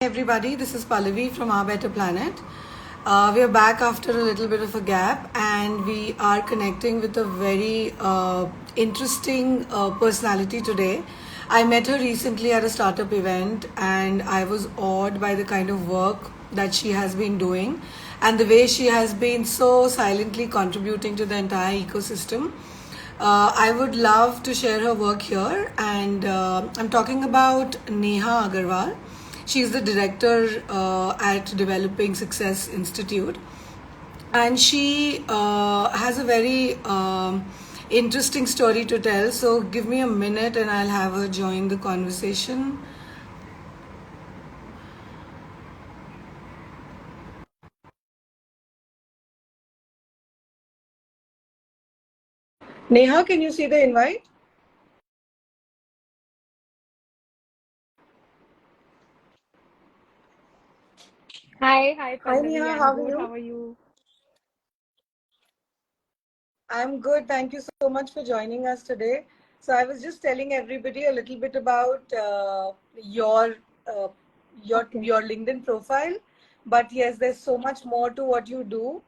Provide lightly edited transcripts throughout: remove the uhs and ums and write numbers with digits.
Everybody, this is Pallavi from OurBetterPlanet. We are back after a little bit of a gap, and we are connecting with a very interesting personality today. I met her recently at a startup event, and I was awed by the kind of work that she has been doing and the way she has been so silently contributing to the entire ecosystem. I would love to share her work here, and I'm talking about Neha Agarwal. She's the director at Developing Success Institute, and she has a very interesting story to tell. So, give me a minute, and I'll have her join the conversation. Neha, can you see the invite? Hi, Hi, Pallavi. Neha, I'm how are good. you? How are you? I'm good. Thank you so much for joining us today. So I was just telling everybody a little bit about uh, Okay. your LinkedIn profile, but yes, there's so much more to what you do.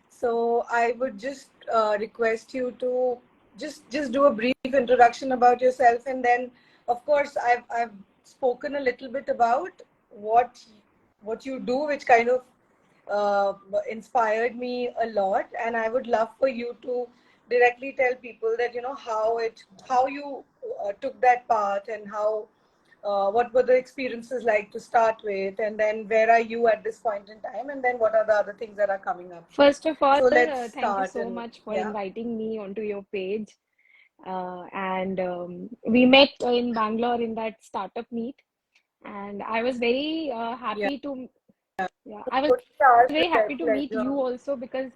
So I would just request you to just do a brief introduction about yourself, and then, of course, I've spoken a little bit about what what you do, which kind of uh, inspired me a lot, and I would love for you to directly tell people that how you took that path, and how what were the experiences like to start with, and then where are you at this point in time, and then what are the other things that are coming up. First of all, So let's thank you start. so And much for yeah. inviting me onto your page. And we met in Bangalore in that startup meet, and I was very Yeah, happy to, yeah, I was totally our very happy to meet pleasure. you also because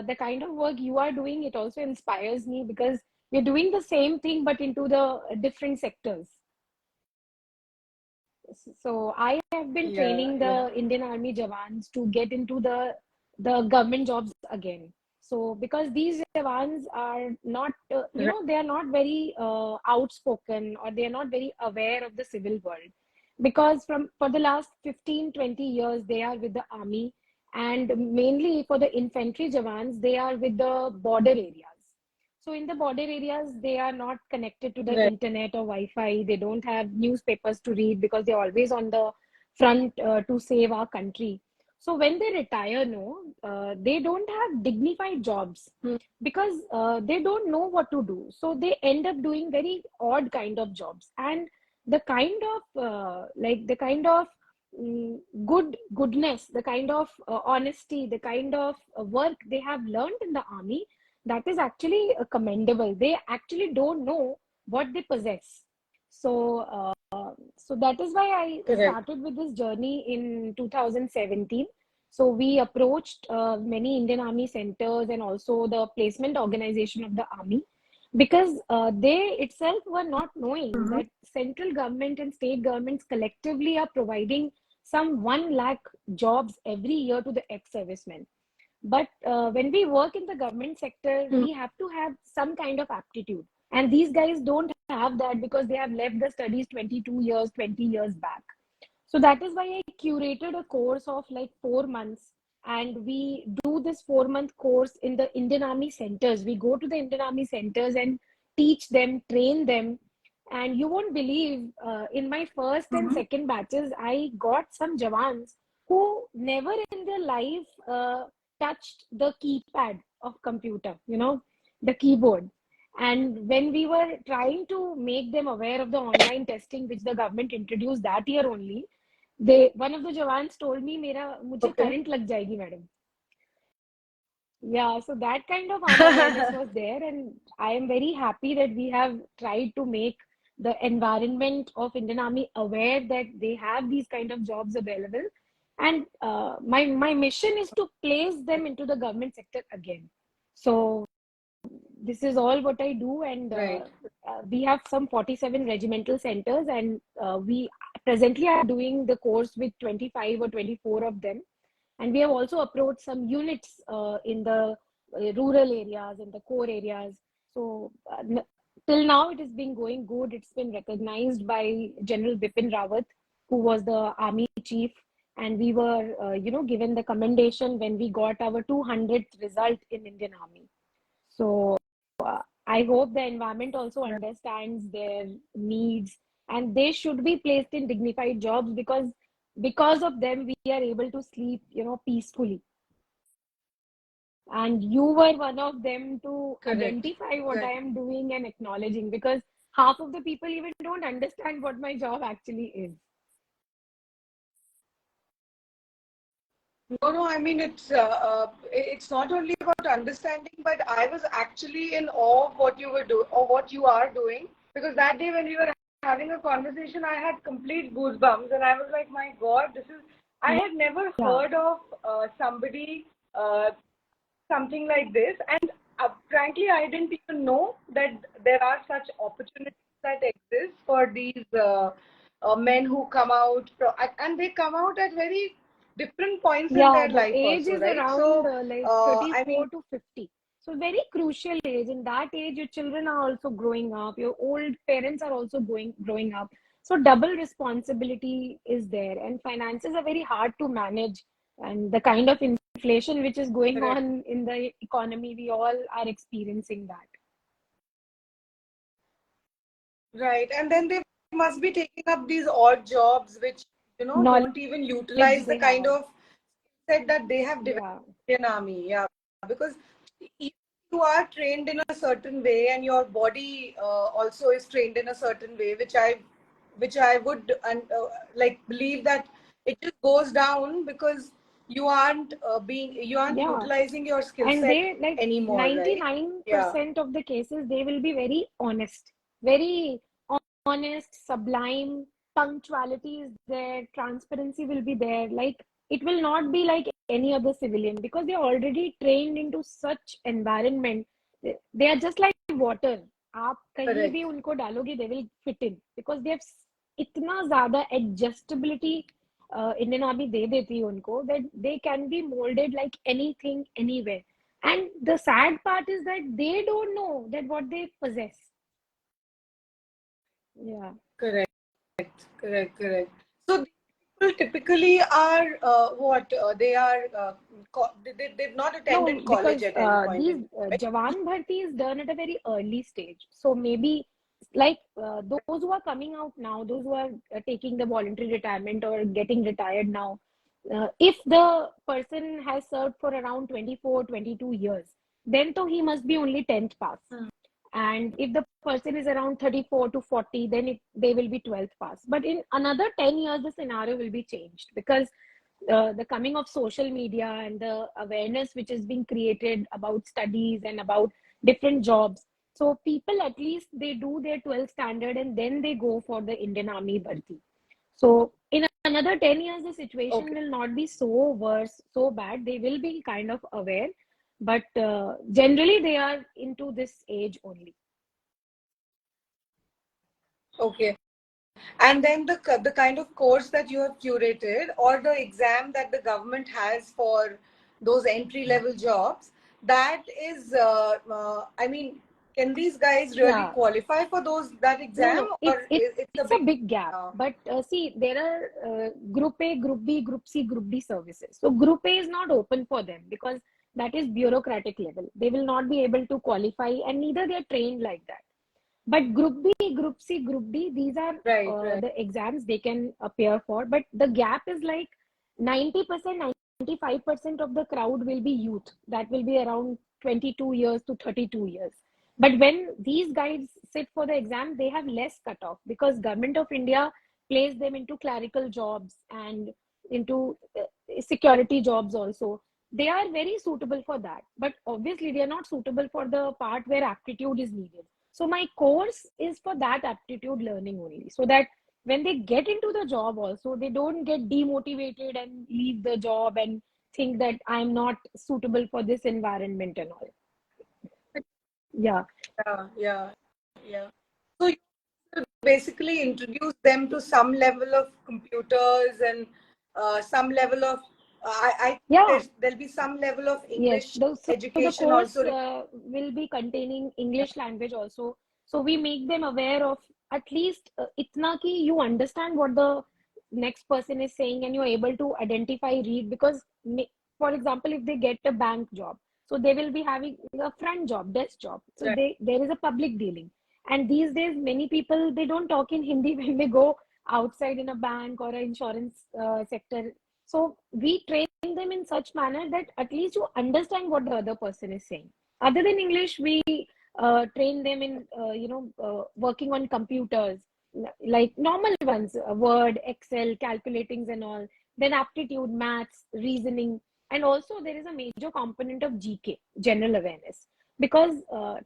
the kind of work you are doing, it also inspires me because we're doing the same thing but into the different sectors. So I have been Yeah, training yeah. the Indian Army jawans to get into the government jobs again. So because these jawans are not, Right. they are not very outspoken, or they are not very aware of the civil world, because from for the last 15-20 years they are with the army, and mainly for the infantry jawans they are with the border areas. So in the border areas, they are not connected to the Right. internet or Wi-Fi. They don't have newspapers to read because they're always on the front to save our country. So when they retire, no, they don't have dignified jobs Hmm. because they don't know what to do. So they end up doing very odd kind of jobs, and the kind of the kind of goodness, the kind of honesty, the kind of work they have learned in the army, that is actually commendable. They actually don't know what they possess. So that is why I Correct. started with this journey in 2017. So we approached many Indian Army centers and also the placement organization of the army, because they itself were not knowing Mm-hmm. that central government and state governments collectively are providing some 1 lakh jobs every year to the ex-servicemen. But when we work in the government sector, we have to have some kind of aptitude. And these guys don't have that because they have left the studies 22 years, 20 years back. So that is why I curated a course of like 4 months. And we do this 4 month course in the Indian Army centers. We go to the Indian Army centers and teach them, train them. And you won't believe, in my first and Mm-hmm. second batches, I got some jawans who never in their life touched the keypad of computer, the keyboard. And when we were trying to make them aware of the online testing, which the government introduced that year only, they one of the jawans told me, "मेरा मुझे Okay. current लग जाएगी, madam." Yeah, so that kind of arm awareness was there, and I am very happy that we have tried to make the environment of Indian Army aware that they have these kind of jobs available. And my mission is to place them into the government sector again. So this is all what I do, and Right. we have some 47 regimental centers, and we presently are doing the course with 25 or 24 of them. And we have also approached some units in the rural areas, in the core areas. So till now, it has been going good. It's been recognized by General Bipin Rawat. who was the army chief, and we were, given the commendation when we got our 200th result in Indian Army. So I hope the environment also understands their needs, and they should be placed in dignified jobs, because of them we are able to sleep, peacefully. And you were one of them to Correct. identify what I Correct. am doing and acknowledging, because half of the people even don't understand what my job actually is. No, no, I mean it's not only about understanding, but I was actually in awe of what you were doing or what you are doing. Because that day when we were having a conversation, I had complete goosebumps, and I was like, my God, this is. I had never Yeah, heard of somebody uh, something like this, and frankly, I didn't even know that there are such opportunities that exist for these men who come out, and they come out at very different points in yeah, their the life age also, is right? around So, like I 34 mean, to 50. So very crucial age. In that age, your children are also growing up. Your old parents are also growing up. So double responsibility is there, and finances are very hard to manage. And the kind of inflation which is going correct, on in the economy, we all are experiencing that. right, and then they must be taking up these odd jobs, which Knowledge don't even utilize the they kind have. of set that they have developed Yeah. in army. Yeah, because if you are trained in a certain way, and your body also is trained in a certain way, which I would like believe that it just goes down because you aren't Yeah. utilizing your skill And set they, like, anymore, right? Yeah, 99% of the cases, they will be very honest, very honest, sublime. Punctuality is there, transparency will be there. Like, it will not be like any other civilian, because they're already trained into such environment. They are just like water. आप कहीं भी correct. उनको डालोगे, they will fit in, because they have इतना ज़्यादा adjustability Indian Army दे देती है उनको, that they can be molded like anything, anywhere. And the sad part is that they don't know that what they possess. Yeah. Correct. Correct, correct. So these people typically are what they are. They've not attended No, college because at any point these in time, right? Jawan Bharti is done at a very early stage. So maybe, like, those who are coming out now, those who are taking the voluntary retirement or getting retired now, if the person has served for around 24, 22 years, then to he must be only 10th pass. And if the person is around 34 to 40, then they will be 12th pass. But in another 10 years, the scenario will be changed, because the coming of social media and the awareness which is being created about studies and about different jobs. So people, at least they do their 12th standard and then they go for the Indian Army Bharti. So in another 10 years, the situation Okay, will not be so worse, so bad. They will be kind of aware, but generally they are into this age only. okay. And then the kind of course that you have curated, or the exam that the government has for those entry level jobs, that is, I mean, can these guys really Yeah. qualify for that No, exam, no, or it's a it's a big, big gap. uh, But see, there are Group A, Group B, Group C, Group D services. So Group A is not open for them, because that is bureaucratic level. They will not be able to qualify, and neither they are trained like that. But Group B, Group C, Group D, these are right, right. the exams they can appear for. But the gap is like 90%, 95% of the crowd will be youth. That will be around 22 years to 32 years. But when these guys sit for the exam, they have less cutoff, because Government of India place them into clerical jobs and into security jobs also. They are very suitable for that. But obviously, they are not suitable for the part where aptitude is needed. So my course is for that aptitude learning only, so that when they get into the job also, they don't get demotivated and leave the job and think that I'm not suitable for this environment and all. Yeah. Yeah, yeah, yeah. So you basically introduce them to some level of computers, and some level of I think Yeah. there'll be some level of Yes. English So the education course also. will be containing English language also. So we make them aware of at least itna ki you understand what the next person is saying, and you're able to identify, read, because for example, if they get a bank job, so they will be having a front job, desk job. So Right. there is a public dealing. And these days, many people, they don't talk in Hindi when they go outside in a bank or an insurance sector. So we train them in such manner that at least you understand what the other person is saying. Other than English, we train them in, working on computers, like normal ones, Word, Excel, calculatings and all. Then aptitude, maths, reasoning. And also there is a major component of GK, general awareness. Because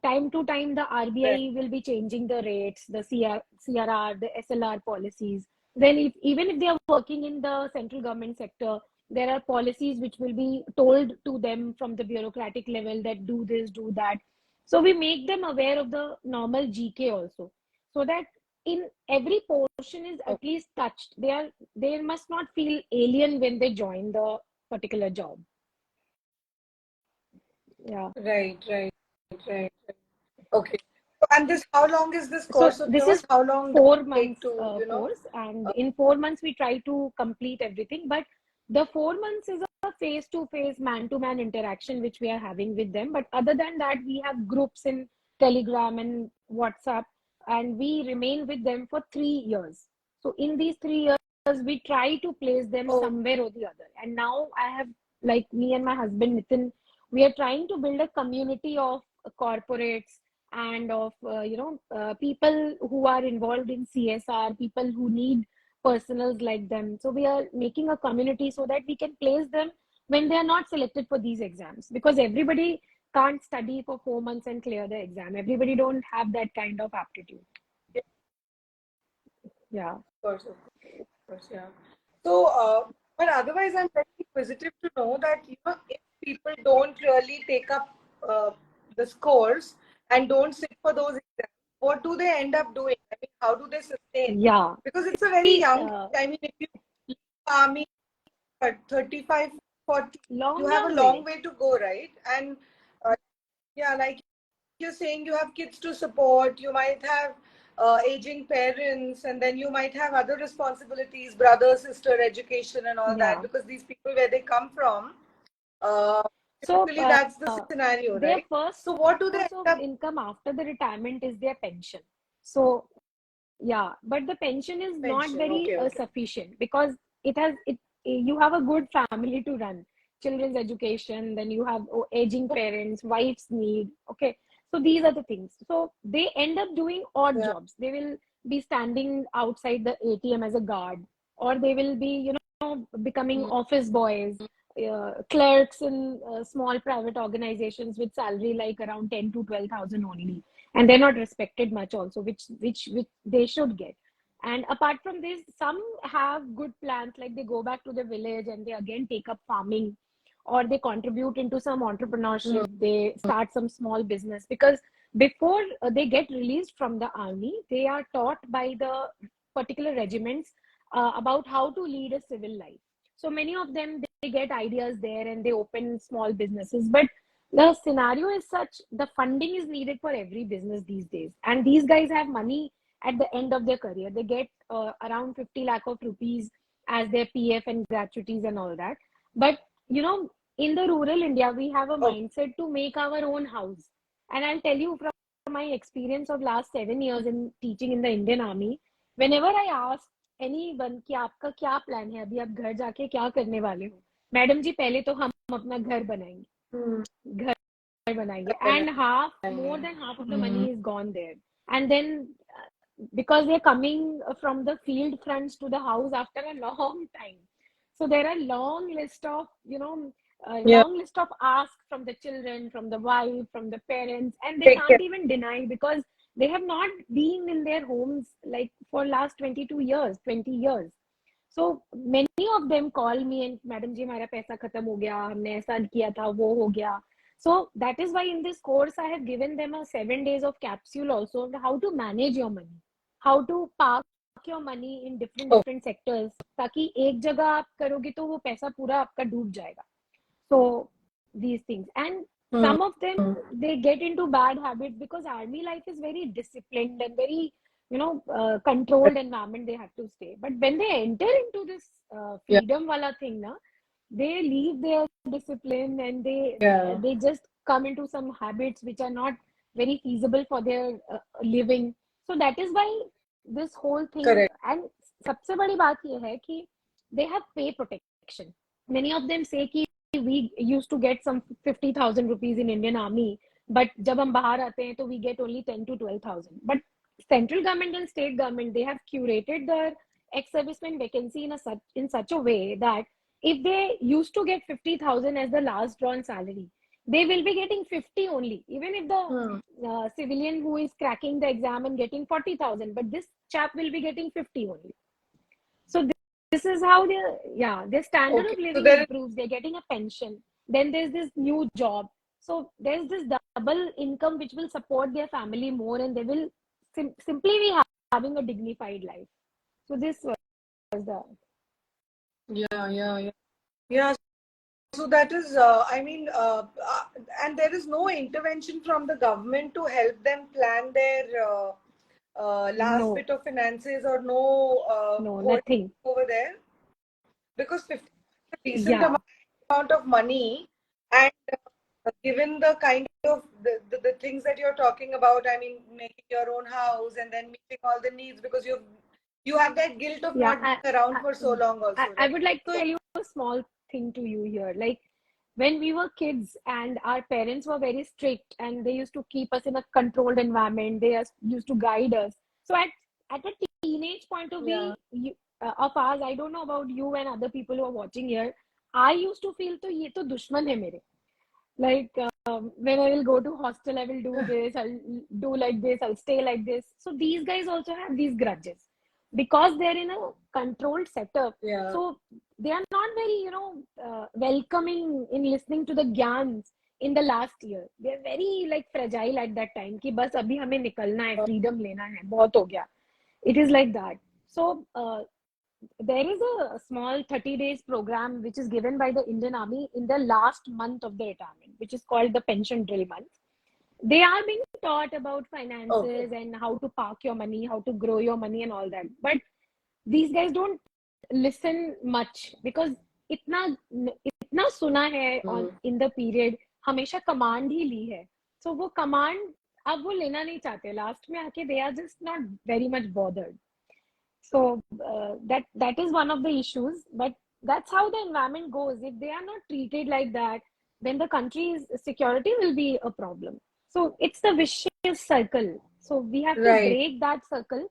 time to time, the Right. RBI will be changing the rates, the CRR, the SLR policies. Then even if they are working in the central government sector, there are policies which will be told to them from the bureaucratic level that do this, do that. So we make them aware of the normal GK also, so that in every portion is Oh, at least touched. They must not feel alien when they join the particular job. Yeah. right, right, right. Okay. So, and this, how long is this So course of this yours? is How long does 4 months it take to, course, and in 4 months we try to complete everything. But the 4 months is a face-to-face, man-to-man interaction which we are having with them. But other than that, we have groups in Telegram and WhatsApp, and we remain with them for 3 years. So in these 3 years, we try to place them oh, somewhere or the other. And now I have, like me and my husband Nitin, we are trying to build a community of corporates and of people who are involved in CSR, people who need personals like them. So we are making a community so that we can place them when they are not selected for these exams, because everybody can't study for 4 months and clear the exam. Everybody don't have that kind of aptitude. yeah, Yeah. of course, yeah. So, but otherwise, I'm very inquisitive to know that, if people don't really take up uh, the scores and don't sit for those exams, what do they end up doing? I mean, how do they sustain? Yeah. Because it's a very See, young, I mean, if you leave army at 35, 40, you long, have a long long way. way to go, right? And uh, yeah, like you're saying, you have kids to support, you might have aging parents, and then you might have other responsibilities, brother, sister, education, and all that, Yeah. because these people, where they come from, uh, So typically that's the scenario, their right? first So, what do they source end of up? income after the retirement is their pension. So yeah, but the pension is not Pension. very Okay, okay. sufficient, because you have a good family to run, children's education, then you have aging parents, wife's need. Okay, so these are the things. So they end up doing odd Yeah. jobs. They will be standing outside the ATM as a guard, or they will be, becoming Mm. office boys, clerks in small private organizations with salary like around 10 to 12,000 only, and they're not respected much also, which they should get. And apart from this, some have good plans, like they go back to the village and they again take up farming, or they contribute into some Mm. entrepreneurship, they start some small business. Because before they get released from the army, they are taught by the particular regiments about how to lead a civil life. So many of them, they get ideas there and they open small businesses. But the scenario is such, the funding is needed for every business these days, and these guys have money at the end of their career. They get around 50 lakh of rupees as their PF and gratuities and all that. But in the rural India, we have a Oh, mindset to make our own house. And I'll tell you from my experience of last 7 years in teaching in the Indian Army, whenever I ask anyone कि आपका क्या plan है, अभी आप घर जाके क्या करने वाले हो, मैडम जी पहले तो हम अपना घर बनाएंगे, mm. घर बनाएंगे, and more than half of the money is gone there. And then because they're coming from the field fronts to the house after a long time, so there are long list of Yeah. long list of asks from the children, from the wife, from the parents, and they Take care. can't even deny, because they have not been in their homes like for last 22 years, 20 years. So many of them call me and, madam ji हमारा पैसा खत्म हो गया, हमने ऐसा किया था, वो हो गया. So that is why in this course I have given them a 7 days of capsule also of how to manage your money, how to park your money in different Oh, different sectors, ताकि एक जगह आप करोगे तो वो पैसा पूरा आपका डूब जाएगा. So these things. And mm. some of them, they get into bad habits, because army life is very disciplined and very controlled environment they have to stay. But when they enter into this Yeah. freedom wala thing, na, they leave their discipline and Yeah. they just come into some habits which are not very feasible for their living. So that is why this whole thing, Correct. and सबसे बड़ी बात ये है कि they have pay protection. Many of them say कि we used to get some 50,000 rupees in Indian Army, but जब हम बाहर आते हैं तो we get only 10 to 12,000. But central government and state government, they have curated the ex-servicemen vacancy in such a way that if they used to get 50,000 as the last drawn salary, they will be getting 50 only, even if the civilian who is cracking the exam and getting 40,000, but this chap will be getting 50 only. So this is how their standard of Okay. So living there is improves. They're getting a pension. Then there's this new job. So there's this double income which will support their family more, and they will simply be having a dignified life. So this was the yeah. So that is, and there is no intervention from the government to help them plan their last no, bit of finances, or no holding nothing. over there, because 50 is a decent Yeah, amount of money, and given the kind of the things that you're talking about, I mean, making your own house and then meeting all the needs, because you have that guilt of yeah. not being around for so long also, I right? would like to So tell you a small thing to you here. Like when we were kids and our parents were very strict and they used to keep us in a controlled environment, they used to guide us. So at a teenage point of yeah, view of ours, I don't know about you and other people who are watching here, I used to feel to ye to dushman hai mere. Like when I will go to hostel, I will do this, I'll do like this, I'll stay like this. So these guys also have these grudges because they're in a controlled setup. yeah, So they are not very, welcoming in listening to the gyans in the last year. They're very like fragile at that time. कि बस अभी हमें निकलना है, freedom लेना है, बहुत हो गया. It is like that. So there is a small 30 days program which is given by the Indian Army in the last month of the retirement, which is called the pension drill month. They are being taught about okay, finances and how to park your money, how to grow your money and all that. But these guys don't listen much because इतना इतना सुना है on in the period, हमेशा command ही ली है. So वो command अब वो लेना नहीं चाहते. Last में आके they are just not very much bothered. So that is one of the issues, but that's how the environment goes. If they are not treated like that, then the country's security will be a problem. So it's the vicious circle. So we have to right. break that circle,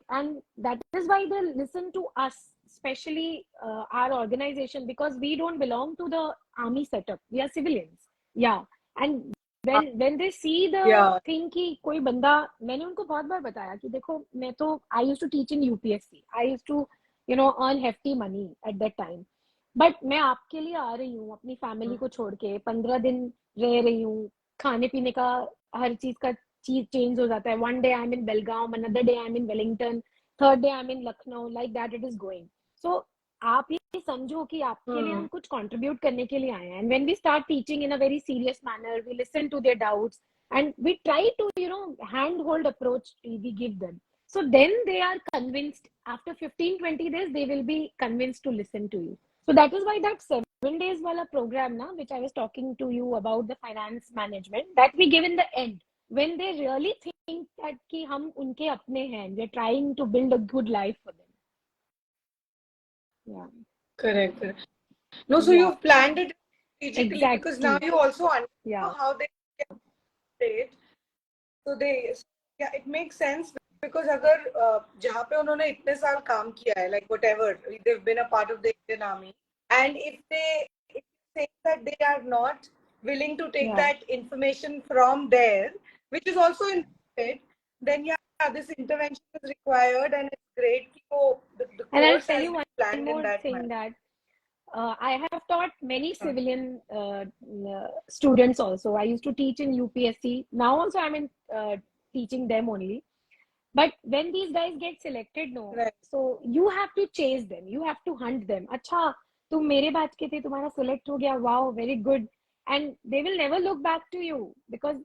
and that is why they listen to us, especially our organization, because we don't belong to the army setup. We are civilians. Yeah, and when they see the Yeah, thing कि कोई बंदा, मैंने उनको बहुत बार बताया कि देखो मैं तो I used to teach in UPSC, I used to earn hefty money at that time, but मैं आपके लिए आ रही हूँ अपनी फैमिली को छोड़ के 15 दिन रह रही हूँ, खाने पीने का हर चीज का चीज चेंज हो जाता है. One day I'm in Belgaum, another day I'm in Wellington, third day I'm in Lucknow, like that it is going. So आप ये समझो कि आपके लिए हम कुछ कंट्रीब्यूट करने के लिए आए हैं. And when we start teaching in a very serious manner, we listen to their doubts and we try to handhold approach we give them, so then they are convinced. After 15-20 days they will be convinced to listen to you. So that is why that 7 days wala program na, which I was talking to you about, the finance management, that we give in the end, when they really think that ki hum unke apne hain, we are trying to build a good life for them. Yeah. correct. No, so Yeah, you've planned it strategically, because now exactly. you also Yeah. understand how they it. So they, yeah, it makes sense, because अगर जहाँ पे उन्होंने इतने साल काम किया है, like whatever, they've been a part of the Indian Army, and if they say that they are not willing to take Yeah. that information from there, which is also important, then yeah, this intervention is required, and it's great कि वो the And I'll course tell has you been one planned in more that thing, manner. that I have taught many civilian students also. I used to teach in UPSC. Now also I'm in teaching them only. But when these guys get selected, no, Right. so you have to chase them. You have to hunt them. अच्छा, तुम मेरे batch के थे, तुम्हारा select हो गया. Wow, very good. And they will never look back to you because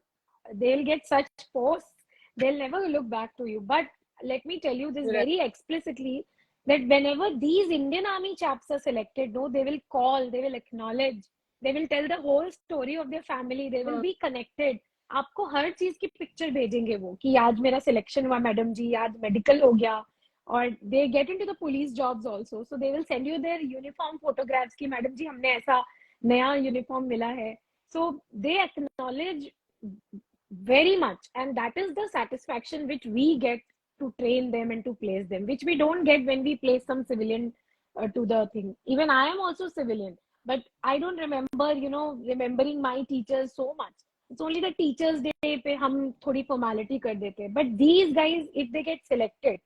they'll get such posts. They'll never look back to you. But let me tell you this Right. very explicitly, that whenever these Indian Army chaps are selected, no, they will call, they will acknowledge, they will tell the whole story of their family, they will be connected. आपको हर चीज की picture भेजेंगे वो कि आज मेरा selection हुआ madam जी, आज मेडिकल हो गया. और they get into the police jobs also, so they will send you their uniform photographs कि मैडम जी हमने ऐसा नया यूनिफॉर्म मिला है. So they acknowledge very much, and that is the satisfaction which we get to train them and to place them, which we don't get when we place some civilian to the thing. Even I am also civilian, but I don't remember, remembering my teachers so much. It's only the teachers day पे हम थोड़ी formality कर देते हैं. But these guys, if they get selected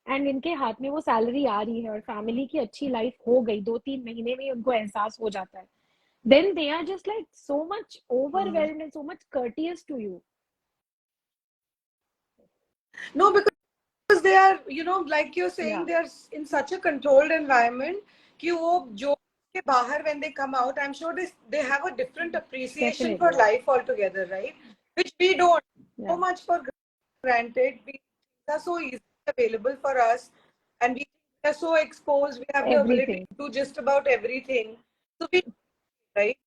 and इनके हाथ में वो सैलरी आ रही है और फैमिली की अच्छी लाइफ हो गई, 2-3 महीने में उनको एहसास हो जाता है, then they are just like so much overwhelmed and so much courteous to you. No, because they are, like you're saying, Yeah. they are in such a controlled environment कि वो जो के बाहर when they come out, I'm sure they have a different appreciation for Definitely. life altogether, right? Which we don't. So Yeah. much for granted. We are so easily available for us, and we are so exposed. We have the ability Everything. to do just about everything. So we, right?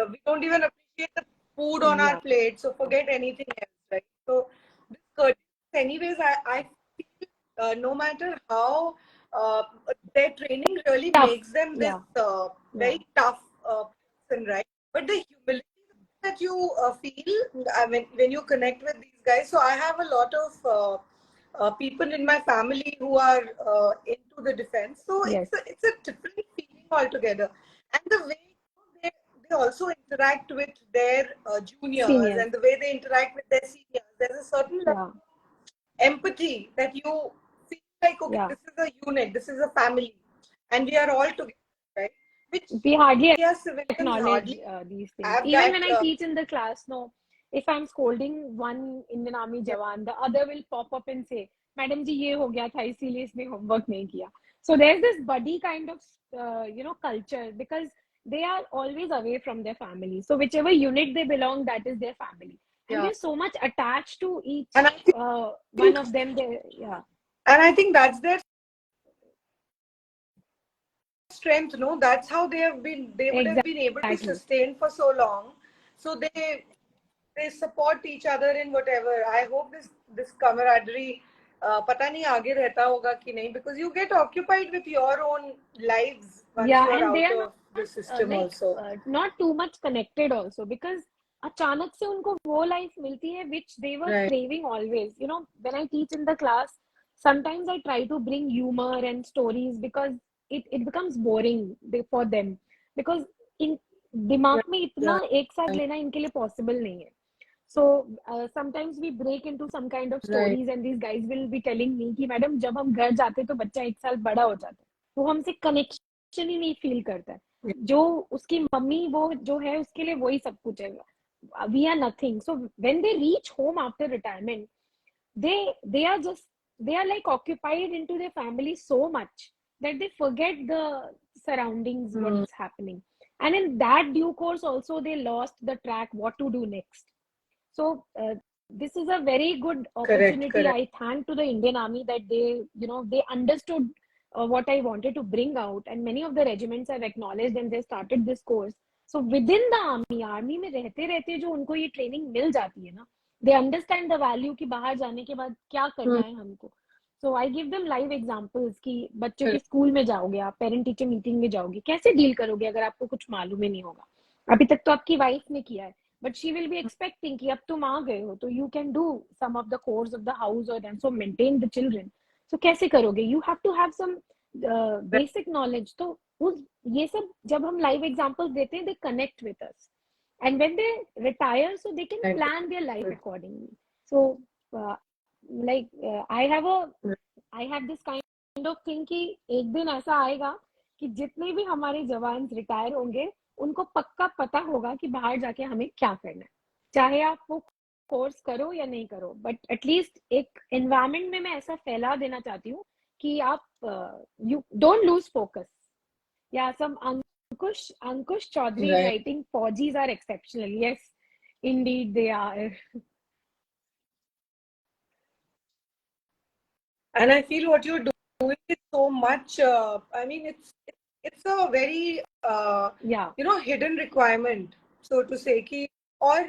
We don't even appreciate the food on our Yeah. plate. So forget anything else, right? So this courtesy, anyways, I feel no matter how their training really Tough. makes them this Yeah. very tough person, right? But the humility that you feel, I mean, when you connect with these guys. So I have a lot of people in my family who are into the defense. So Yes. it's a different feeling altogether, and the way they also interact with their juniors Seniors. and the way they interact with their seniors. There's a certain level Yeah. of empathy that you feel like, okay, Yeah. this is a unit, this is a family, and we are all together, right? Which We hardly we as civilians acknowledge hardly these things. have Even that. when I teach in the class, no, if I'm scolding one Indian Army jawan, the other will pop up and say, "Madam ji, ये हो गया था इसीलिए इसने homework नहीं किया." So there's this buddy kind of culture, because they are always away from their family. So whichever unit they belong, that is their family, and Yeah. they're so much attached to each And I one think, of them. They, yeah, and I think that's their strength, no? That's how they would have been able to exactly. sustain for so long. So they support each other in whatever. I hope this camaraderie पता नहीं आगे रहता होगा कि नहीं, because you get occupied with your own lives once Yeah, you are and they out are of the system like also. not too much connected also, because अचानक से उनको वो लाइफ मिलती है which they were Right. craving always. When I teach in the class, sometimes I try to bring humor and stories, because it becomes boring for them, because in दिमाग में इतना एक साथ Right. लेना इनके लिए possible नहीं है. So sometimes we break into some kind of Right. stories, and these guys will be telling me कि मैडम जब हम घर जाते तो बच्चा 1 साल बड़ा हो जाता है, वो हमसे कनेक्शन ही नहीं फील करता है. जो उसकी मम्मी वो जो है उसके लिए वही सब कुछ है. We are nothing. So when they reach home after retirement, they are just, they are like occupied into their family so much that they forget the surroundings, what's happening. And in that due course also, they lost the track what to do next. So this is a very good Correct. opportunity. Correct. I thank to the Indian Army that they understood what I wanted to bring out, and many of the regiments have acknowledged and they started this course. So within the army में रहते रहते जो उनको ये training मिल जाती है ना, they understand the value कि बाहर जाने के बाद क्या करना है हमको. So I give them live examples कि बच्चों के स्कूल में जाओगे आप, पेरेंट टीचर मीटिंग में जाओगे, कैसे डील करोगे अगर आपको कुछ मालूम ही नहीं होगा. अभी तक तो आपकी वाइफ ने किया है, but she will be expecting कि अब तुम आ गए हो तो you can do some of the chores of the house or and so maintain the children. So कैसे करोगे? You have to have some basic knowledge. तो ये सब जब हम live examples देते हैं, they connect with us, and when they retire, so they can plan their life accordingly. So I have this kind of thing कि एक दिन ऐसा आएगा कि जितने भी हमारे जवान रिटायर होंगे, उनको पक्का पता होगा कि बाहर जाके हमें क्या करना है, चाहे आप वो कोर्स करो या नहीं करो, बट एटलीस्ट एक एनवायरमेंट में मैं ऐसा फैला देना चाहती हूँ कि आप यू डोंट लूज फोकस. या सम Ankush Chaudhari is writing Fauji's are exceptional. Yes, indeed they are. And I feel what you're doing is so much. I mean, it's a very Yeah. hidden requirement, so to say. Ki, or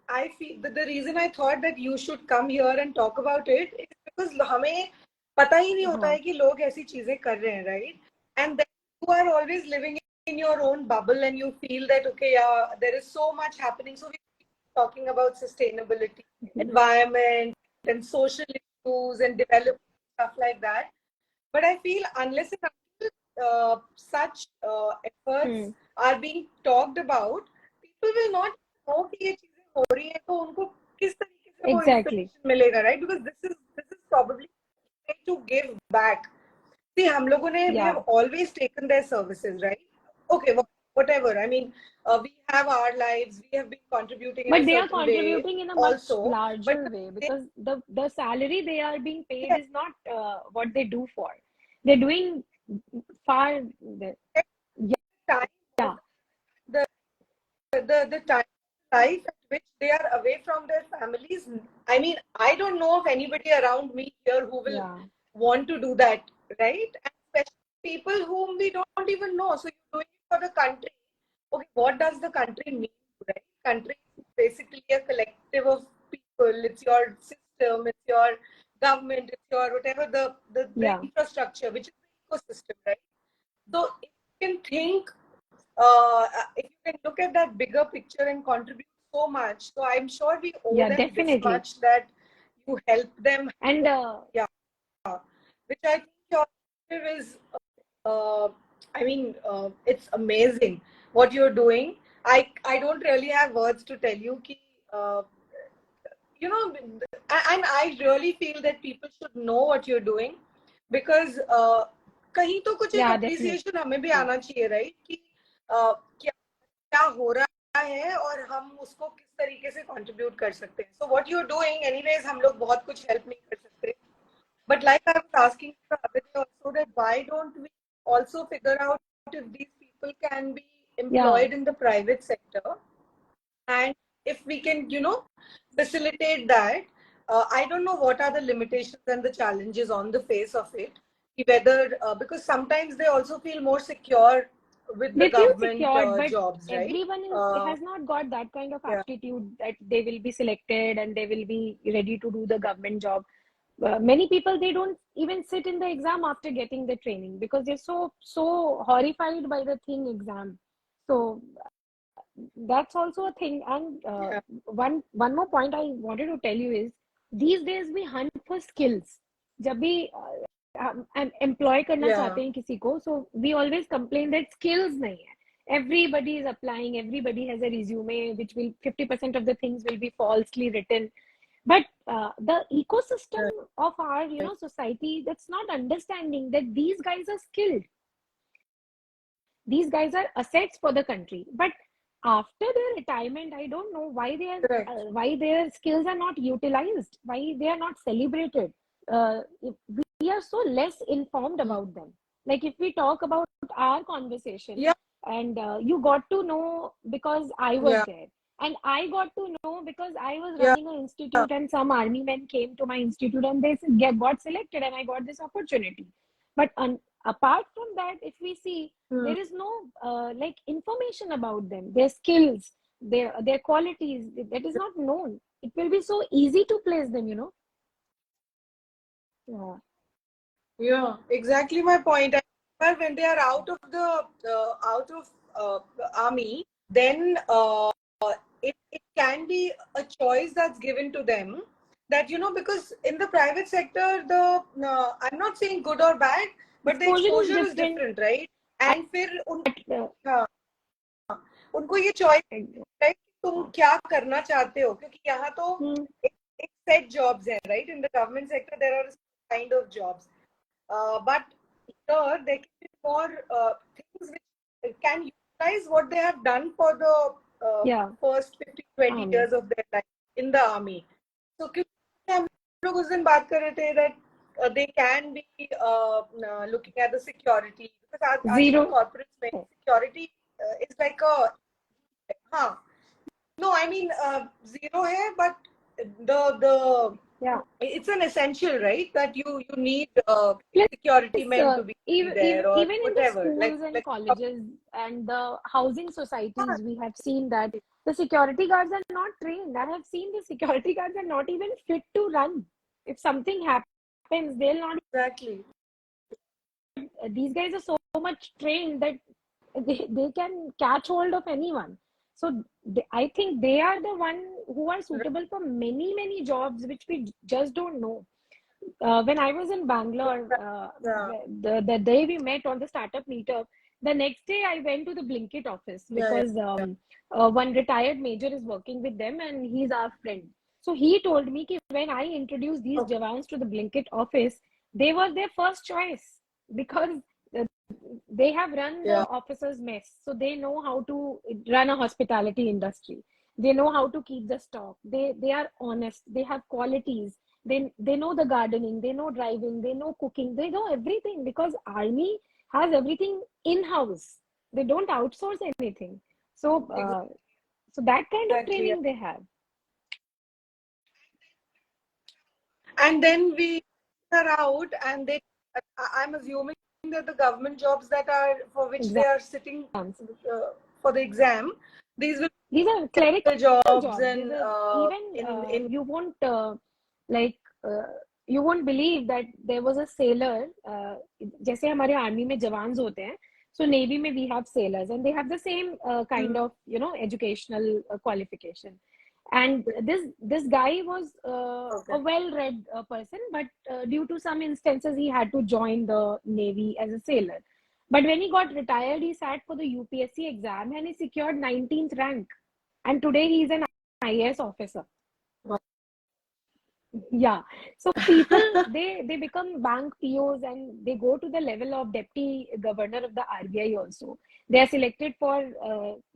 I feel that the reason I thought that you should come here and talk about it is because हमें पता ही नहीं होता हाँ. है कि लोग ऐसी चीजें कर रहे हैं, right? And then you are always living in your own bubble, and you feel that okay, yeah, there is so much happening. So we talking about sustainability, environment, and social issues and development stuff like that. But I feel unless and until such efforts Hmm. are being talked about, people will not know कि ये चीजें हो रही हैं, तो उनको किस तरीके से वो Exactly. inspiration मिलेगा, right? Because this is probably a way to give back. See, हम लोगों ने we Yeah. have always taken their services, right? Okay, whatever. I mean, we have our lives. We have been contributing in a But they are certain way contributing in a much also. But larger way, because the salary they are being paid is not what they do for. They're doing far. time, Yeah. the the time life at which they are away from their families. I mean, I don't know of anybody around me here who will Yeah. want to do that, right? And especially people whom we don't even know. So you're doing it for the country. Okay, what does the country mean, right? Country is basically a collective of people. It's your system, it's your government, it's your whatever the Yeah. infrastructure, which is the ecosystem, right? So if you can think, if you can look at that bigger picture and contribute so much, so I'm sure we owe Yeah. them this Definitely. much that you help them. And Yeah, which I think your initiative is. Uh, I mean, it's amazing what you're doing. I don't really have words to tell you ki, you know, and I really feel that people should know what you're doing, because कहीं तो कुछ एक yeah, definitely. appreciation हमें भी आना चाहिए, right? कि क्या क्या हो रहा है और हम उसको किस तरीके से contribute कर सकते हैं. So what you're doing, anyways, हम लोग बहुत कुछ help नहीं कर सकते. But like I was asking the other day also, that why don't we also figure out if these people can be Yeah. employed in the private sector, and if we can, facilitate that. I don't know what are the limitations and the challenges on the face of it. Whether because sometimes they also feel more secure with the They feel government secured, but jobs, right? everyone has not got that kind of Yeah, aptitude that they will be selected and they will be ready to do the government job. Many people, they don't even sit in the exam after getting the training because they're so horrified by the thing exam. So that's also a thing. And yeah, one more point I wanted to tell you is, these days we hunt for skills. जब भी हम employ करना yeah, चाहते हैं किसी को, so we always complain that skills नहीं है. Everybody is applying, everybody has a resume which will 50% of the things will be falsely written. But the ecosystem right. of our society, that's not understanding that these guys are skilled, these guys are assets for the country. But after their retirement, I don't know Correct. why their skills are not utilized, why they are not celebrated. We are so less informed Mm. about them. Like if we talk about our conversation, Yeah, and you got to know because I was yeah, there, and I got to know because I was yeah, running an institute, and some army men came to my institute and they got selected, and I got this opportunity. But apart from that, if we see, mm. there is no like information about them, their skills, their qualities, that is not known. It will be so easy to place them. Yeah. Yeah, exactly my point. And when they are out of the army, then it can be a choice that's given to them, that because in the private sector, the I'm not saying good or bad, but the Exposure is exposure is different. different, right? And फिर uh, हाँ, उनको ये choice है कि तुम uh, क्या करना चाहते हो, क्योंकि यहाँ तो hmm. एक सेट जॉब्स है, right? In the government sector there are kind of jobs. But here there can be more things which can utilize what they have done for the Yeah. first 15-20 Army. years of their life in the army. So क्योंकि हम लोग उस दिन बात कर रहे थे that they can be looking at the security, because आजकल Zero. corporates में security is like a हाँ. No, I mean zero है, but the Yeah. It's an essential, right? That you need Plus, security men to be there or even in the whatever. schools and colleges and the housing societies, we have seen that the security guards are not trained. I have seen the security guards are not even fit to run. If something happens, they'll not. Exactly. These guys are so much trained that they can catch hold of anyone. So I think they are the one who are suitable for many jobs which we just don't know. When I was in Bangalore, Yeah. the day we met on the startup meetup, the next day I went to the Blinkit office Yeah. because one retired major is working with them and he's our friend. So he told me that when I introduced these Okay. jawans to the Blinkit office, they were their first choice because uh, they have run the Yeah. officers mess, so they know how to run a hospitality industry. They know how to keep the stock. They are honest. They have qualities. They know the gardening. They know driving. They know cooking. They know everything because army has everything in house. They don't outsource anything. So so that kind of Exactly. training they have. And then we are out, and they. I'm assuming that the government jobs that are for which they are sitting Exams. for the exam, these will These are be clerical jobs jobs. There's and a even in you won't like you won't believe that there was a sailor. जैसे हमारे army में jawans होते हैं, so navy में we have sailors and they have the same kind of educational qualification. And this guy was okay. a well-read person, but due to some instances he had to join the navy as a sailor. But when he got retired, he sat for the UPSC exam and he secured 19th rank. And today he is an IAS officer. Yeah. So people they become bank POs and they go to the level of deputy governor of the RBI also. They are selected for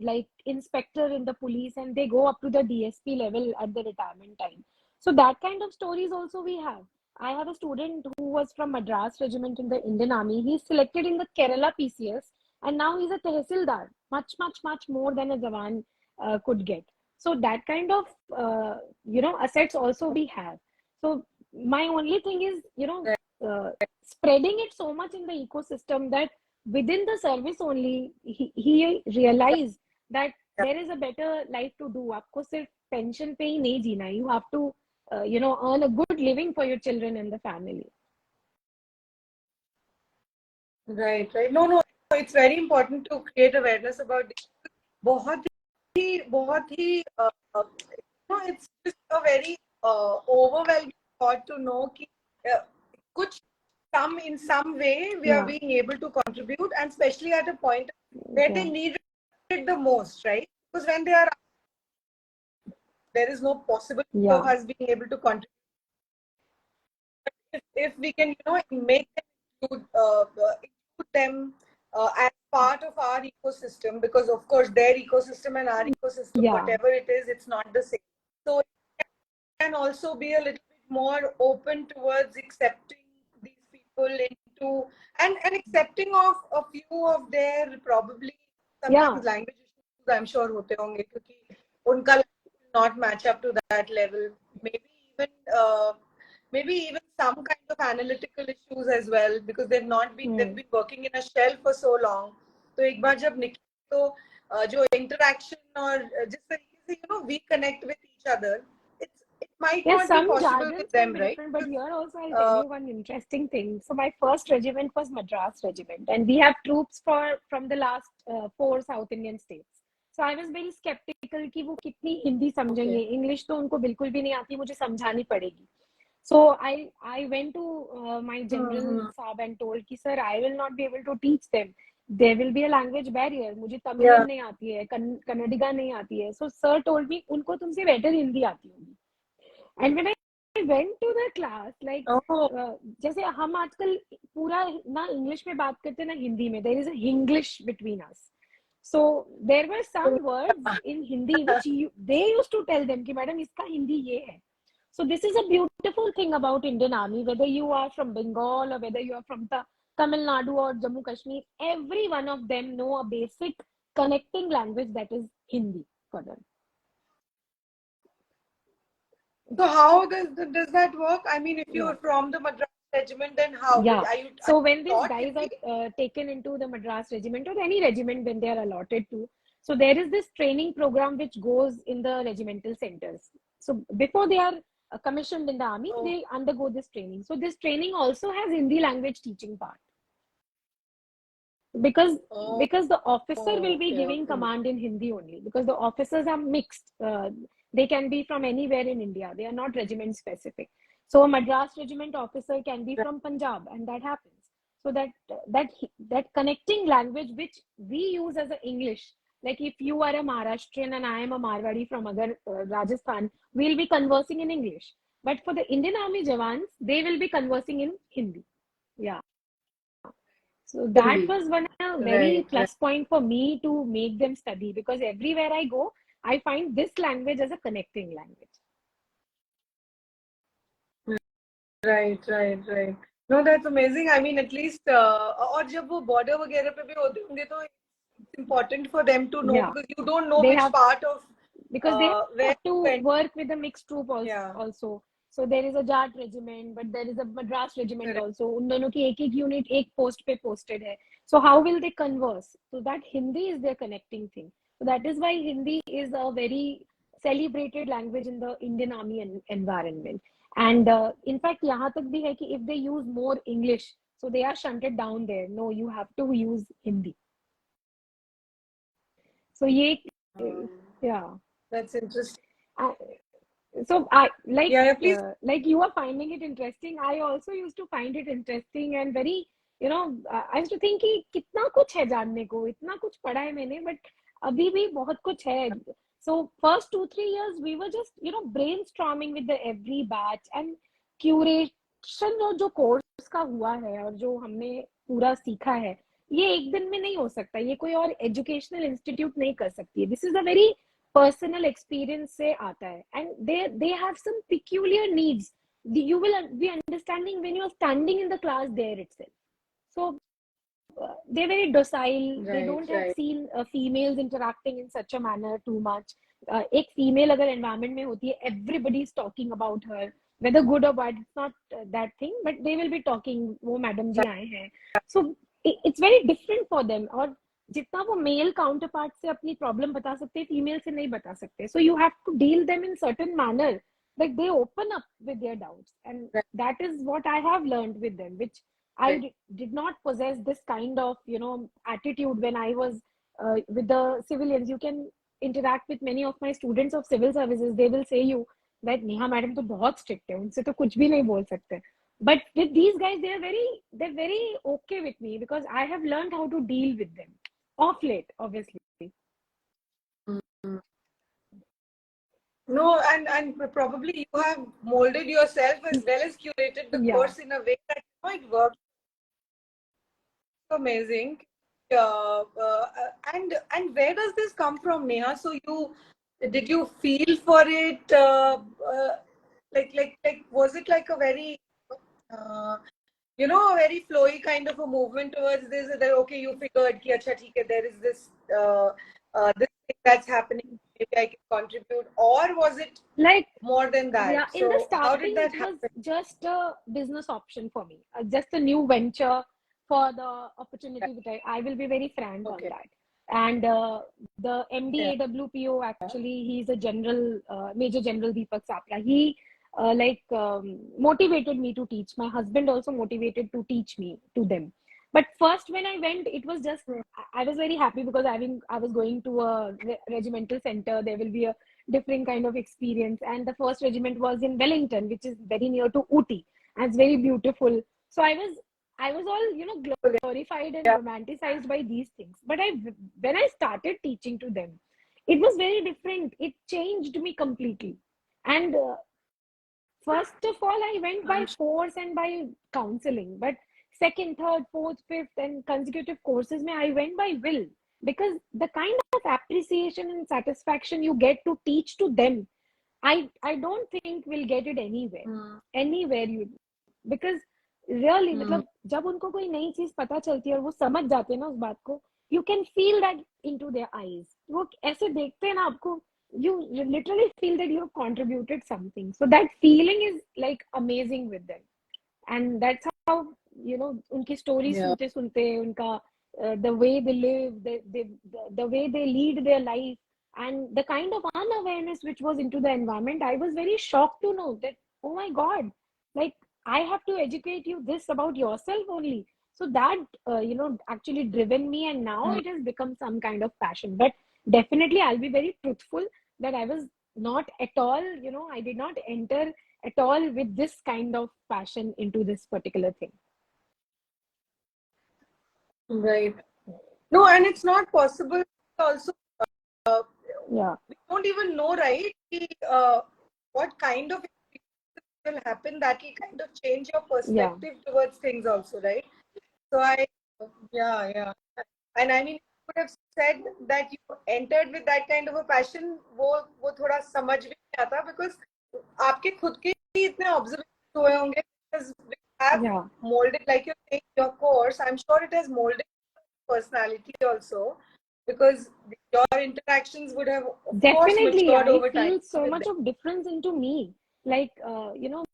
like inspector in the police and they go up to the DSP level at the retirement time. So that kind of stories also we have. I have a student who was from Madras regiment in the Indian Army. He's selected in the Kerala PCS and now he's a tehsildar, much more than a Jawan could get. So that kind of assets also we have. So my only thing is, spreading it so much in the ecosystem that within the service only, he realized that there is a better life to do. आपको सिर्फ pension पे ही नहीं जीना. You have to, earn a good living for your children and the family. Right. No, it's very important to create awareness about this. बहुत ही it's just a very overwhelming thought to know कि कुछ in some way we are being able to contribute, and especially at a point where they need it the most, right? Because when they are, there is no possibility of us being able to contribute. If we can, make them include them as part of our ecosystem, because of course their ecosystem and our ecosystem, whatever it is, it's not the same. So it can also be a little bit more open towards accepting these people into and accepting of a few of their probably sometimes language issues. I'm sure होते होंगे क्योंकि उनका will not match up to that level. Maybe even some kind of analytical issues as well, because they've been working in a shell for so long. तो एक बार जब निकले तो जो interaction और जिस तरीके से we connect with each other, it might not be possible with them, right? Different, but here also I'll tell you one interesting thing. So my first regiment was Madras regiment, and we have troops from the last 4 South Indian states. So I was very skeptical कि वो कितनी हिंदी समझेंगे. English तो उनको बिल्कुल भी नहीं आती, मुझे समझानी पड़ेगी. So I went to my general Saab and told कि sir, I will not be able to teach them. There will be a language barrier. मुझे तमिल नहीं आती है, कन्नडिगा नहीं आती है. So sir told me उनको तुमसे better हिंदी आती होगी. And when I went to the class, like जैसे हम आजकल पूरा ना इंग्लिश में बात करते ना हिंदी में, there is a Hinglish between us. So there were some words in Hindi which they used to tell them कि मैडम इसका हिंदी ये है. So this is a beautiful thing about Indian Army, whether you are from Bengal or whether you are from Tamil Nadu or Jammu Kashmir, every one of them know a basic connecting language that is Hindi for them. So how does that work? I mean, if you Yeah. are from the Madras regiment, then how Yeah. are you So when these taught guys Hindi? are taken into the Madras regiment or any regiment when they are allotted to, so there is this training program which goes in the regimental centers. So before they are commissioned in the army, Oh, they undergo this training. So this training also has Hindi language teaching part, because oh, because the officer will be okay, giving okay. command in Hindi only, because the officers are mixed. They can be from anywhere in India. They are not regiment specific. So a Madras regiment officer can be from Punjab, and that happens. So that connecting language which we use as a English, like if you are a Maharashtrian and I am a Marwadi from Rajasthan, we'll be conversing in English. But for the Indian Army Jawans, they will be conversing in Hindi. Yeah. So that Hindi. was one a very Right, right, plus point for me to make them study, because everywhere I go, I find this language as a connecting language. right, right, right. No, that's amazing. I mean, at least और जब वो border वगैरह पे भी होते होंगे तो it's important for them to know Yeah, because you don't know they which have, part of because they where have to you went. work with the mixed troop Yeah, also. So there is a Jat regiment, but there is a Madras regiment correct. also. उन दोनों की एक unit एक post पे posted है. So how will they converse? So that Hindi is their connecting thing. So that is why Hindi is a very celebrated language in the Indian Army environment. And in fact, यहाँ तक भी है कि if they use more English, so they are shunted down there. No, you have to use Hindi. So ये, yeah. That's interesting. I, so I Yeah, yeah, please. like you are finding it interesting. I also used to find it interesting and very, I used to think कि कितना कुछ है जानने को, इतना कुछ पढ़ा है मैंने, but अभी भी बहुत कुछ है. So first 2-3 years we were just brainstorming with the every batch, and curation जो कोर्स का हुआ है और जो हमने पूरा सीखा है, ये एक दिन में नहीं हो सकता. ये कोई और एजुकेशनल इंस्टीट्यूट नहीं कर सकती है. This is a very personal experience से आता है, and they have some peculiar needs. You will be understanding when you are standing in the class there itself. So they're very docile. They Right, don't have right. seen females interacting in such a manner too much. एक female अगर environment में होती है, everybody is talking about her, whether good or bad. It's not that thing, but they will be talking. वो madam जी आए हैं. So it's very different for them. और जितना वो मेल काउंटरपार्ट से अपनी प्रॉब्लम बता सकते हैं, फीमेल से नहीं बता सकते. So you have to deal them in certain manner that they open up with their doubts, and Right, that is what I have learned with them, which right. I did not possess this kind of attitude when I was with the civilians. You can interact with many of my students of civil services. They will say you that Neha madam तो बहुत strict है, उनसे तो कुछ भी नहीं बोल सकते. But with these guys, they're very okay with me, because I have learned how to deal with them off late, obviously. Mm. No, and probably you have molded yourself as well as curated the Yeah. course in a way that it works. Amazing. And where does this come from, Neha? So did you feel for it? Like was it like a very uh, a very flowy kind of a movement towards this? That okay, you figured कि अच्छा ठीक है, there is this thing that's happening. Maybe I can contribute, or was it Like, more than that? yeah, in the So how did starting, that it was happen? just a business option for me, just a new venture for the opportunity that I will be very frank on Okay. that. And the Yeah. MD AWPO, actually, he's a general, Major General Deepak Sapra. He motivated me to teach. My husband also motivated to teach me to them. But first, when I went, it was just, I was very happy, because I was going to a regimental center. There will be a different kind of experience. And the first regiment was in Wellington, which is very near to Ooty, and it's very beautiful. So I was all glorified and Yeah. romanticized by these things. But when I started teaching to them, it was very different. It changed me completely. And first of all, I went by force and by counseling. But second, third, fourth, fifth, and consecutive courses, I went by will, because the kind of appreciation and satisfaction you get to teach to them, I don't think we'll get it anywhere you, because really, मतलब जब उनको कोई नई चीज पता चलती है और वो समझ जाते हैं ना उस बात को, you can feel that into their eyes. वो ऐसे देखते हैं ना आपको you literally feel that you have contributed something. So that feeling is like amazing with them. And that's how, unki stories Yeah. sunte unka the way they live, the way they lead their life, and the kind of unawareness which was into the environment. I was very shocked to know that, oh my God, like I have to educate you this about yourself only. So that, actually driven me, and now Mm. it has become some kind of passion. But definitely, I'll be very truthful that I was not at all, I did not enter at all with this kind of passion into this particular thing. Right. No, and it's not possible also. Uh, Yeah, we don't even know, right? What kind of will happen that will kind of change your yeah, perspective towards things also, right? So yeah, yeah. And I mean, you could have said that you entered with that kind of a passion, वो थोड़ा समझ भी नहीं आता because आपके खुद के ही इतने observations हुए होंगे because we have yeah. molded, like you're saying, your course. I'm sure it has molded personality also because your interactions would have, of course, Definitely, matured I over time feel so with much them. of difference into me. Like,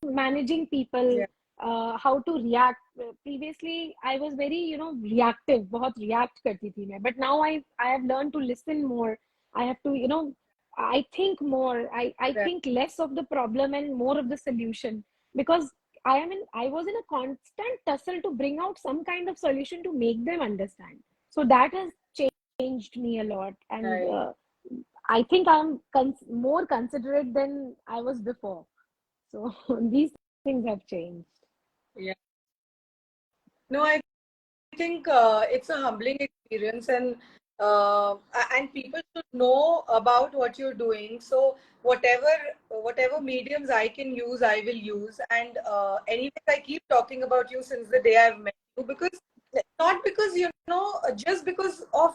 managing people, Yeah, how to react. Previously, I was very, reactive. बहुत react करती थी मैं. But now I have learned to listen more. I have to, I think more. I right. think less of the problem and more of the solution, because I was in a constant tussle to bring out some kind of solution to make them understand. So that has changed me a lot. And Right. I think I'm more considerate than I was before. So these things have changed. Yeah. No, I think it's a humbling experience, and people should know about what you're doing. So whatever mediums I can use, I will use. And anyways, I keep talking about you since the day I've met you, because not because just because of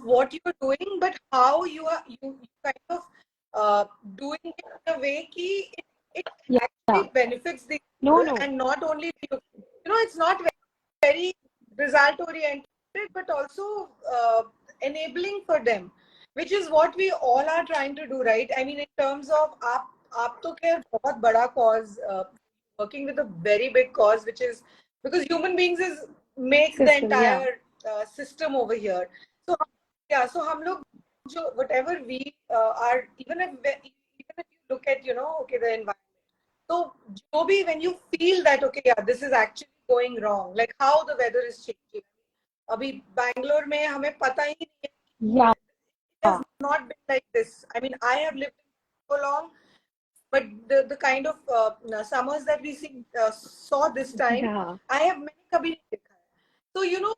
what you're doing, but how you kind of doing it in a way ki it Yeah. actually benefits the No, people, no. and not only you. It's not very result oriented, but also enabling for them, which is what we all are trying to do, right? I mean, in terms of आप तो खैर बहुत बड़ा cause, working with a very big cause, which is because human beings is makes the System, yeah. entire system over here. So yeah, so हम लोग जो whatever we are, even if you look at okay, the environment. So, Joby, when you feel that, okay, yeah, this is actually going wrong, like how the weather is changing. अभी Bangalore में हमें पता ही नहीं है Yeah. it has not been like this. I mean, I have lived in so long, but the kind of summers that we saw this time, Yeah. I have many कभी नहीं देखा है. So,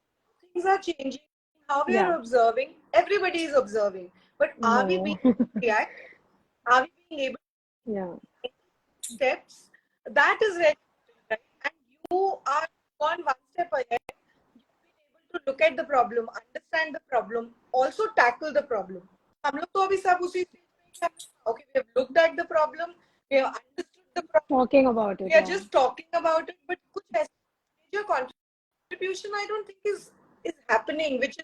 things are changing. How we are Yeah. observing, everybody is observing. But are we being No. able to react? Are we being able Yeah. to take steps? That is very important, right? And you are gone one step ahead. You've been able to look at the problem, understand the problem, also tackle the problem. हम लोग तो अभी सब उसी stage में हैं. Okay, we have looked at the problem, we have understood the problem, Talking about it, we are yeah. just talking about it, but कुछ ऐसा major contribution I don't think is happening, which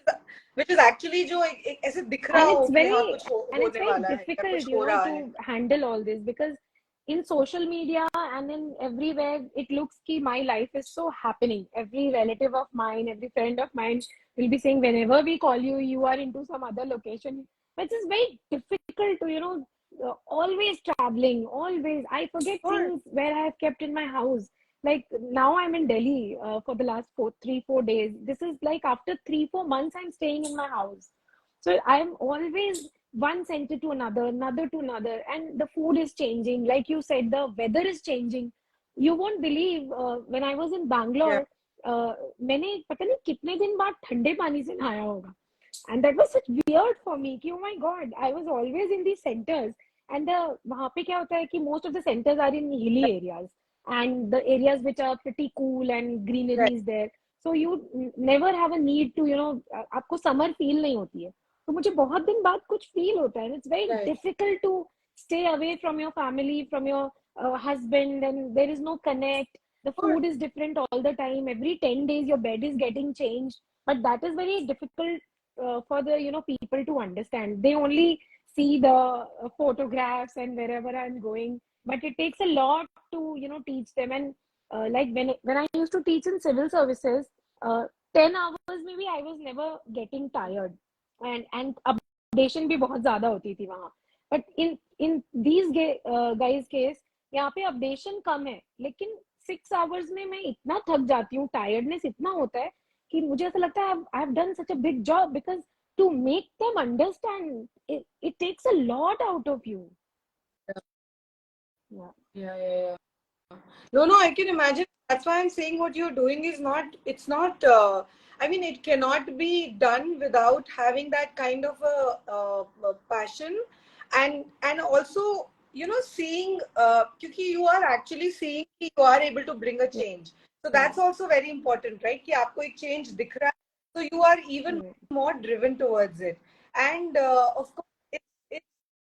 is actually जो ऐसे दिख रहा And हो it's कि हाँ very कुछ and it's होने very वाला है या difficult, कुछ हो रहा है. to handle all this, because in social media and in everywhere it looks ki my life is so happening. Every relative of mine, every friend of mine will be saying, whenever we call you, you are into some other location, which is very difficult to, always traveling, always. I forget Or things where I have kept in my house. Like now I'm in Delhi for the last 3-4 days. This is like after 3-4 months I'm staying in my house. So I'm always one center to another to another, and the food is changing. Like you said, the weather is changing. You won't believe, when I was in yeah, Bangalore, मैंने पता नहीं कितने दिन बाद ठंडे पानी से नहाया होगा. And that was such weird for me कि oh my god, I was always in these centers, and वहाँ पे क्या होता है कि most of the centers are in hilly areas, and the areas which are pretty cool and greenery right. is there, so you never have a need to, आपको summer feel नहीं होती है. तो मुझे बहुत दिन बाद कुछ फील होता है. It's very Right. difficult to stay away from your family, from your husband, and there is no connect. The Or food is different all the time. Every 10 days your bed is getting changed, but that is very difficult for the people to understand. They only see the photographs and wherever I'm going. But it takes a lot to, teach them. And like when I used to teach in civil services, 10 hours maybe I was never getting tired. And updation भी बहुत ज्यादा होती थी वहां. But in these guys case यहाँ पे updation कम है, लेकिन 6 hours में मैं इतना थक जाती हूँ, टायर्डनेस इतना होता है कि मुझे ऐसा लगता है I have done such a big job, because to make them understand it takes a lot out of you. Yeah. No, I can imagine. That's why I'm saying what you're doing is not, it's not, I mean, it cannot be done without having that kind of a passion, and also, seeing, because you are actually seeing you are able to bring a change. So that's also very important, right? कि आपको एक change दिख रहा है, so you are even more driven towards it. And of course, it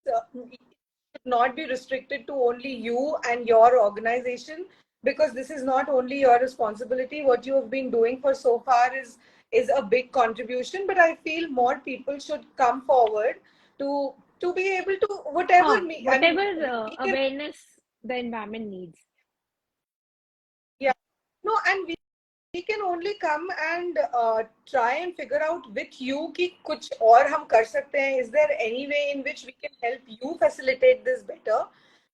should not be restricted to only you and your organization, because this is not only your responsibility. What you have been doing for so far is a big contribution, but I feel more people should come forward to be able to whatever awareness the environment needs. Yeah, no, and we can only come and try and figure out with you कि कुछ और हम कर सकते हैं. Is there any way in which we can help you facilitate this better?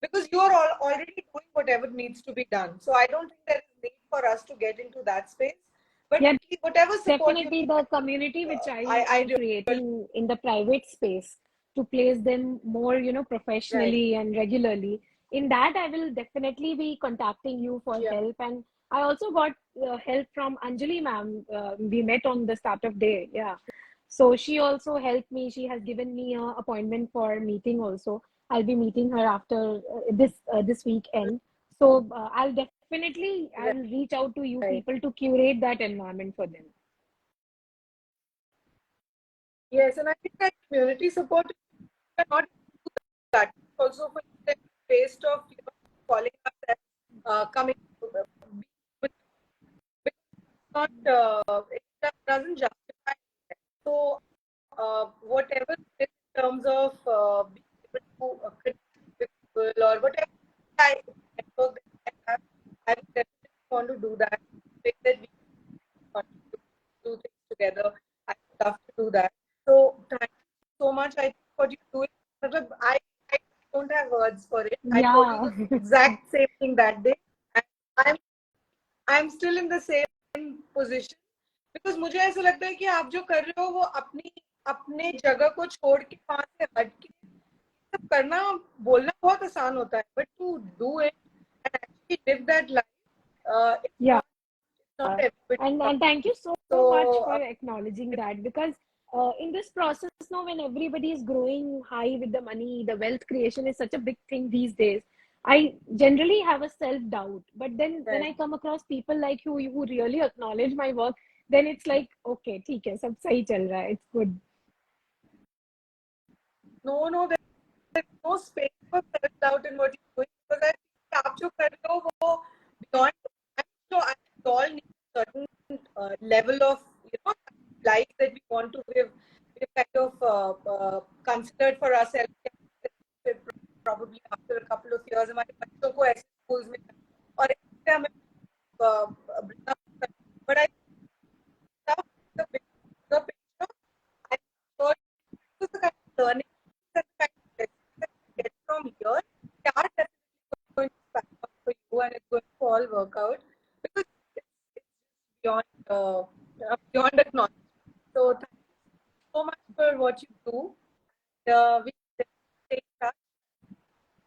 Because you are already doing whatever needs to be done. So I don't think there is need for us to get into that space. But yeah, whatever support definitely the community which I'm creating in the private space to place them more, professionally and regularly. In that, I will definitely be contacting you for help. And I also got help from Anjali ma'am. We met on the startup day. Yeah. So she also helped me. She has given me an appointment for meeting also. I'll be meeting her after this weekend. So I'll reach out to you people to curate that environment for them. Yes, and I think that community support is not that also for the taste of calling us coming not it doesn't justify it. So whatever in terms of being able to connect with people or whatever network that I have, I would definitely want to do that. Way that we contribute, do things together. I would love to do that. So thank you so much. I think what you do is, I don't have words for it. I told you the exact same thing that day. And I'm still in the same position. Because मुझे ऐसा लगता है कि आप जो कर रहे हो वो अपने जगह को छोड़ के वहां से हट के सब करना, बोलना बहुत आसान होता है, but to do it and actually live that life, and thank you so much for acknowledging that, because in this process now, when everybody is growing high with the money, the wealth creation is such a big thing these days. I generally have a self-doubt, but then when I come across people like you who really acknowledge my work, then it's like, okay, ठीक है, सब सही चल रहा है, it's good. No, there's no space for self-doubt in what you're doing, because I think आप जो कर रहे हो वो beyond, I'm sure we all need a certain level of life that we want to live. We've kind of considered for ourselves probably after a couple of years हमारे बच्चों को ऐसे schools में और ऐसे हमें bring up, but I the picture, I'm sure the kind of learning, the kind of lessons that you get from here, they are definitely going to pack up for you, and it's going to all work out, because it's beyond acknowledgement. So thank you so much for what you do. We can stay in touch.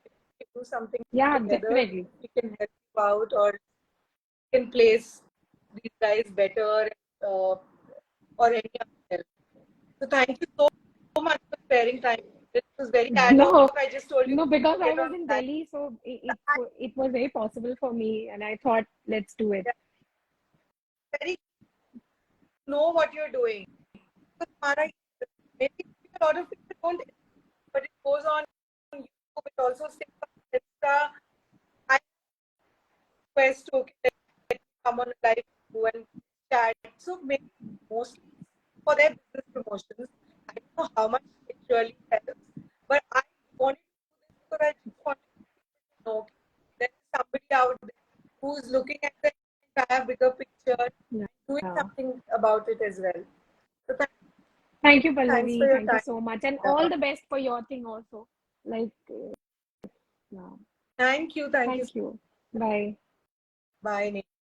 We can do something together. Definitely. We can help you out, or we can place these guys better, or any other help. So thank you so much for sparing time. This was very ad hoc. I just told you. No, because I was in Delhi, so it was very possible for me, and I thought, let's do it. Very know what you're doing. Maybe a lot of people don't, but it goes on YouTube. It also stays on Insta. I request to come on a live and chat. So maybe mostly for their business promotions. I don't know how much it really helps, but looking at the entire bigger picture, Yeah. doing something about it as well. So Thank you, thanks for Pallavi. your Thank you time. so much. And all the best for your thing also. Like, yeah. Thank you. Thank you. Thank you. Bye. Bye, Neha.